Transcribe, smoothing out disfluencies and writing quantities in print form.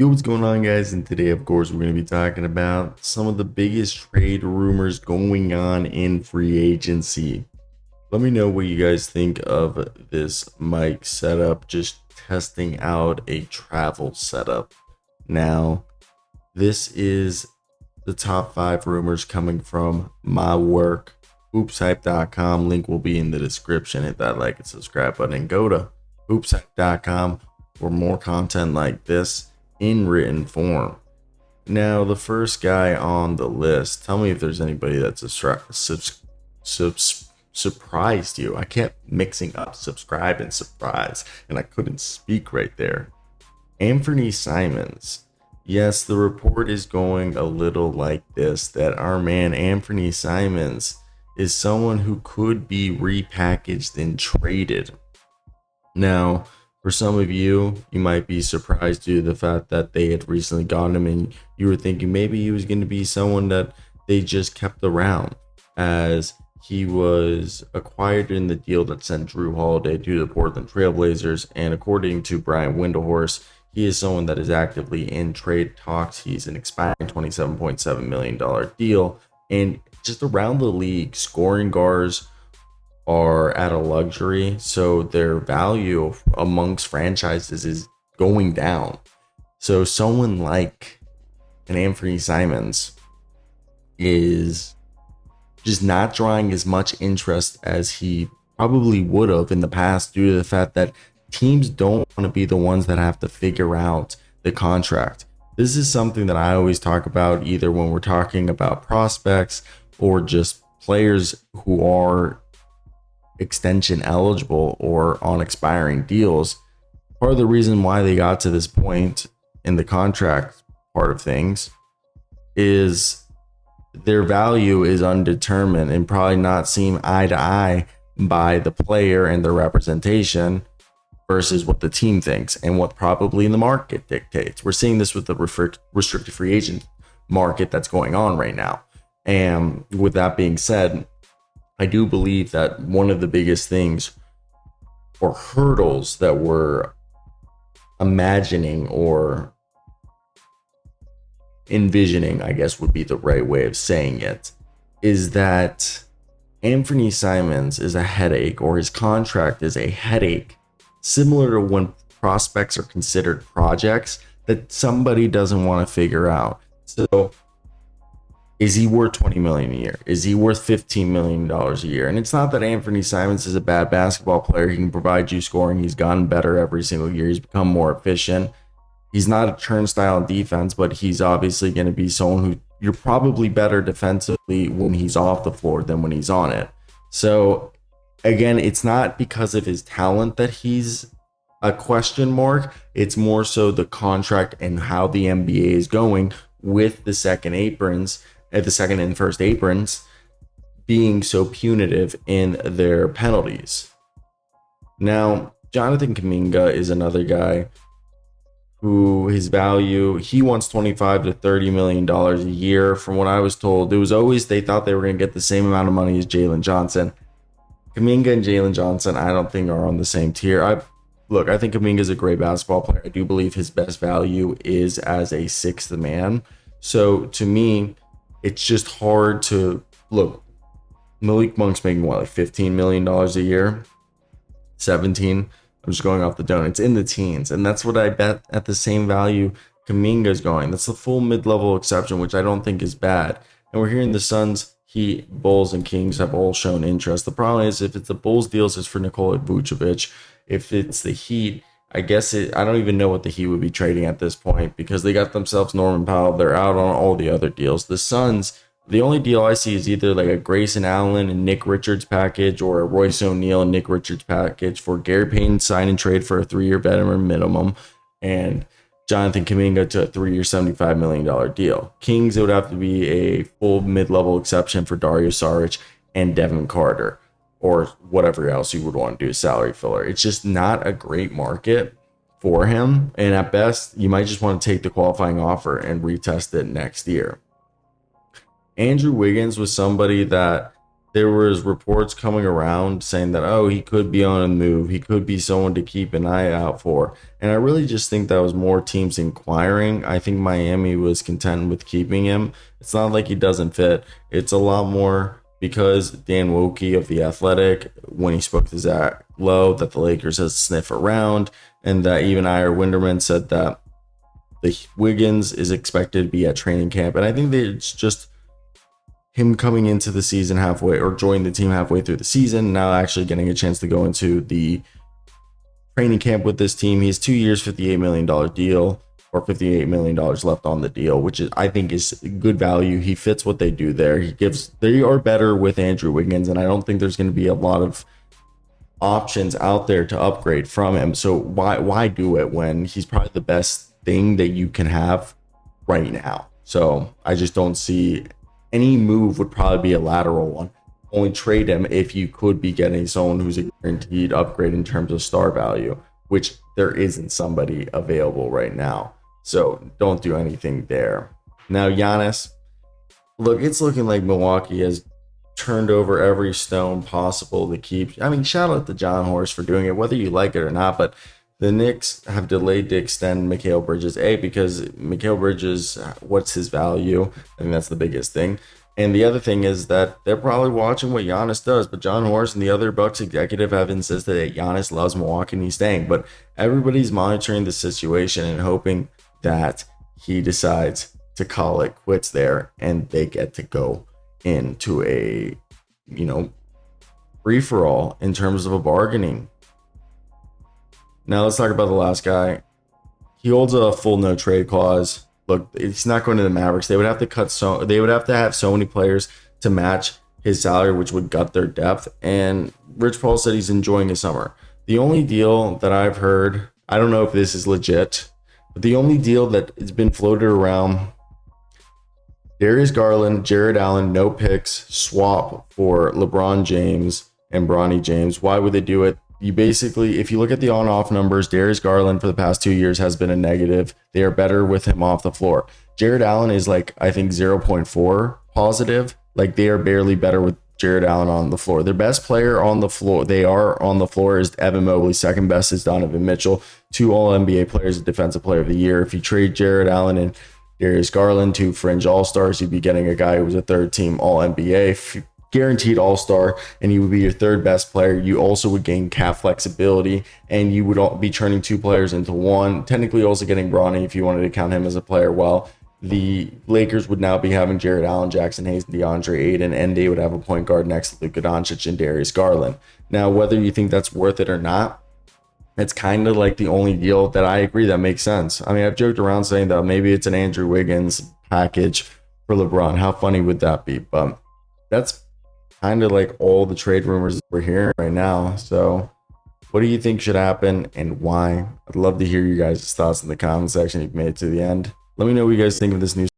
Yo, what's going on, guys? And today, of course, we're going to be talking about some of the biggest trade rumors going on in free agency. Let me know what you guys think of this mic setup, just testing out a travel setup. Now, this is the top 5 rumors coming from my work, hoopshype.com. Link will be in the description. Hit that like and subscribe button and go to hoopshype.com for more content like this in written form. Now, the first guy on the list, tell me if there's anybody that's surprised you. I kept mixing up subscribe and surprise, and I couldn't speak right there. Anfernee Simons. Yes, the report is going a little like this, that our man Anfernee Simons is someone who could be repackaged and traded. Now, for some of you, you might be surprised due to the fact that they had recently gotten him and you were thinking maybe he was going to be someone that they just kept around, as he was acquired in the deal that sent Drew Holiday to the Portland Trailblazers. And according to Brian Windhorst, he is someone that is actively in trade talks. He's an expiring $27.7 million deal. And just around the league, scoring guards are at a luxury, so their value amongst franchises is going down. So someone like an Anfernee Simons is just not drawing as much interest as he probably would have in the past, due to the fact that teams don't want to be the ones that have to figure out the contract. This is something that I always talk about, either when we're talking about prospects or just players who are extension eligible or on expiring deals. Part of the reason why they got to this point in the contract part of things is their value is undetermined and probably not seen eye to eye by the player and their representation versus what the team thinks and what probably the market dictates. We're seeing this with the restricted free agent market that's going on right now. And with that being said, I do believe that one of the biggest things or hurdles that we're imagining or envisioning, I guess would be the right way of saying it, is that Anfernee Simons is a headache, or his contract is a headache, similar to when prospects are considered projects that somebody doesn't want to figure out. So, is he worth $20 million a year? Is he worth $15 million a year? And it's not that Anfernee Simons is a bad basketball player. He can provide you scoring. He's gotten better every single year. He's become more efficient. He's not a turnstile in defense, but he's obviously going to be someone who you're probably better defensively when he's off the floor than when he's on it. So again, it's not because of his talent that he's a question mark. It's more so the contract and how the NBA is going with the second and first aprons being so punitive in their penalties. Now, Jonathan Kaminga is another guy who his value, he wants $25 to $30 million a year. From what I was told, it was always they thought they were going to get the same amount of money as Jalen Johnson. Kaminga and Jalen Johnson, I don't think are on the same tier. I think Kaminga is a great basketball player. I do believe his best value is as a sixth man. So to me, it's just hard to look. Malik Monk's making what, like $15 million a year? 17. I'm just going off the dome. It's in the teens. And that's what I bet at the same value Kaminga is going. That's the full mid-level exception, which I don't think is bad. And we're hearing the Suns, Heat, Bulls, and Kings have all shown interest. The problem is, if it's the Bulls deals, it's for Nikola Vucevic. If it's the Heat, I don't even know what the Heat would be trading at this point, because they got themselves Norman Powell. They're out on all the other deals. The Suns, the only deal I see is either like a Grayson Allen and Nick Richards package, or a Royce O'Neal and Nick Richards package for Gary Payton sign and trade for a 3-year veteran minimum, and Jonathan Kaminga to a 3-year $75 million deal. Kings, it would have to be a full mid-level exception for Dario Saric and Devin Carter, or whatever else you would want to do, a salary filler. It's just not a great market for him. And at best, you might just want to take the qualifying offer and retest it next year. Andrew Wiggins was somebody that there was reports coming around saying that, oh, he could be on a move, he could be someone to keep an eye out for. And I really just think that was more teams inquiring. I think Miami was content with keeping him. It's not like he doesn't fit. It's a lot more because Dan Wokey of The Athletic, when he spoke to Zach Lowe, that the Lakers has sniff around, and that even Ira Winderman said that the Wiggins is expected to be at training camp. And I think that it's just him coming into the season halfway, or joining the team halfway through the season, now actually getting a chance to go into the training camp with this team. He has 2 years, $58 million deal, or $58 million left on the deal, which is, I think, is good value. He fits what they do there. They are better with Andrew Wiggins, and I don't think there's going to be a lot of options out there to upgrade from him. So why do it when he's probably the best thing that you can have right now? So I just don't see any move would probably be a lateral one. Only trade him if you could be getting someone who's a guaranteed upgrade in terms of star value, which there isn't somebody available right now. So don't do anything there. Now, Giannis, look, it's looking like Milwaukee has turned over every stone possible to keep. I mean, shout out to John Horst for doing it, whether you like it or not, but the Knicks have delayed to extend Mikal Bridges, because Mikal Bridges, what's his value? I think that's the biggest thing. And the other thing is that they're probably watching what Giannis does, but John Horst and the other Bucks executive have insisted that Giannis loves Milwaukee and he's staying. But everybody's monitoring the situation and hoping that he decides to call it quits there and they get to go into a, free-for-all in terms of a bargaining. Now let's talk about the last guy. He holds a full no trade clause. Look, it's not going to the Mavericks. They would have to have so many players to match his salary, which would gut their depth. And Rich Paul said he's enjoying his summer. The only deal that I've heard, I don't know if this is legit, but the only deal that has been floated around, Darius Garland, Jared Allen, no picks, swap for LeBron James and Bronny James. Why would they do it? You basically, if you look at the on-off numbers, Darius Garland for the past 2 years has been a negative. They are better with him off the floor. Jared Allen is I think 0.4 positive. They are barely better with Jared Allen on the floor. Their best player on the floor, is Evan Mobley. Second best is Donovan Mitchell. 2 All-NBA players, Defensive Player of the Year. If you trade Jared Allen and Darius Garland, 2 fringe All-Stars, you'd be getting a guy who was a third-team All-NBA. Guaranteed all-star, and he would be your third best player. You also would gain cap flexibility, and you would be turning 2 players into one, technically also getting Bronny if you wanted to count him as a player. Well, the Lakers would now be having Jared Allen, Jackson Hayes, and DeAndre Ayton, and they would have a point guard next to Luka Doncic and Darius Garland. Now, whether you think that's worth it or not, it's kind of the only deal that I agree that makes sense. I mean, I've joked around saying that maybe it's an Andrew Wiggins package for LeBron. How funny would that be? But that's kind of all the trade rumors we're hearing right now. So what do you think should happen and why? I'd love to hear you guys' thoughts in the comment section if you made it to the end. Let me know what you guys think of this news.